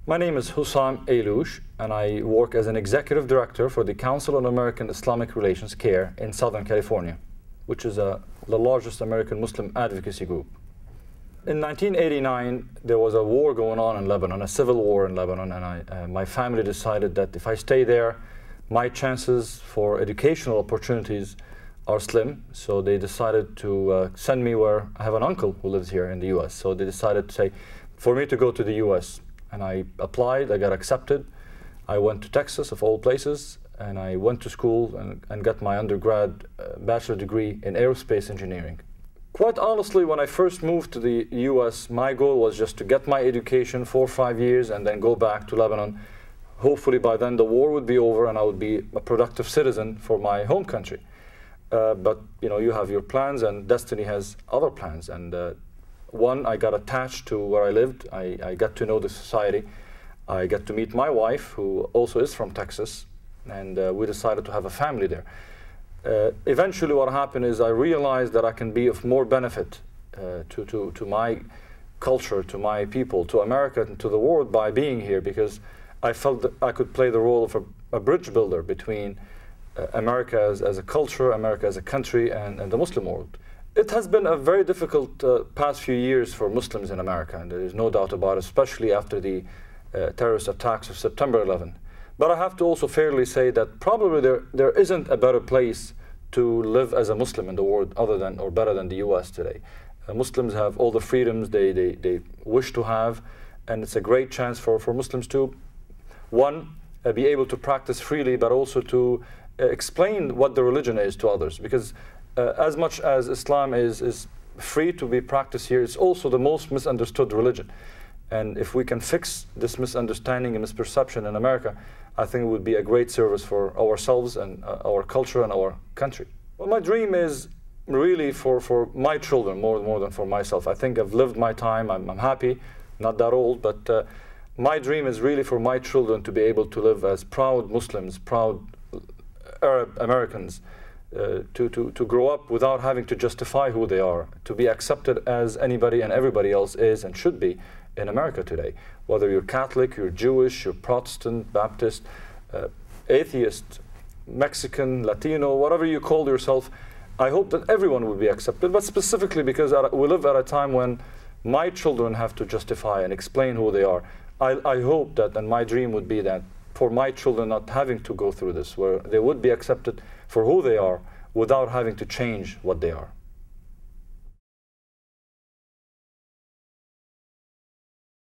My name is Hussam Ayloysh, and I work as an executive director for the Council of American-Islamic Relations CARE in Southern California, which is the largest American Muslim advocacy group. In 1989, there was a war going on in Lebanon, a civil war in Lebanon, and my family decided that if I stay there, my chances for educational opportunities are slim. So they decided to send me where I have an uncle who lives here in the US. So they decided to say, for me to go to the US. And I applied, I got accepted. I went to Texas, of all places, and I went to school and got my undergrad bachelor degree in aerospace engineering. Quite honestly, when I first moved to the US, my goal was just to get my education 4 or 5 years and then go back to Lebanon. Hopefully by then the war would be over and I would be a productive citizen for my home country. But you know, you have your plans and destiny has other plans. And one, I got attached to where I lived. I got to know the society. I got to meet my wife, who also is from Texas, and we decided to have a family there. Eventually what happened is I realized that I can be of more benefit to my culture, to my people, to America, and to the world by being here, because I felt that I could play the role of a bridge builder between America as a culture, America as a country, and the Muslim world. It has been a very difficult past few years for Muslims in America, and there is no doubt about it, especially after the terrorist attacks of September 11. But I have to also fairly say that probably there isn't a better place to live as a Muslim in the world other than or better than the US today. Muslims have all the freedoms they wish to have, and it's a great chance for Muslims to, one, be able to practice freely, but also to explain what the religion is to others. Because as much as Islam is free to be practiced here, it's also the most misunderstood religion. And if we can fix this misunderstanding and misperception in America, I think it would be a great service for ourselves and our culture and our country. Well, my dream is really for my children more than for myself. I think I've lived my time. I'm happy, not that old, but my dream is really for my children to be able to live as proud Muslims, proud Arab Americans, to grow up without having to justify who they are, to be accepted as anybody and everybody else is and should be in America today. Whether you're Catholic, you're Jewish, you're Protestant, Baptist, atheist, Mexican, Latino, whatever you call yourself, I hope that everyone will be accepted, but specifically because we live at a time when my children have to justify and explain who they are. I hope that, and my dream would be that, for my children not having to go through this, where they would be accepted for who they are without having to change what they are.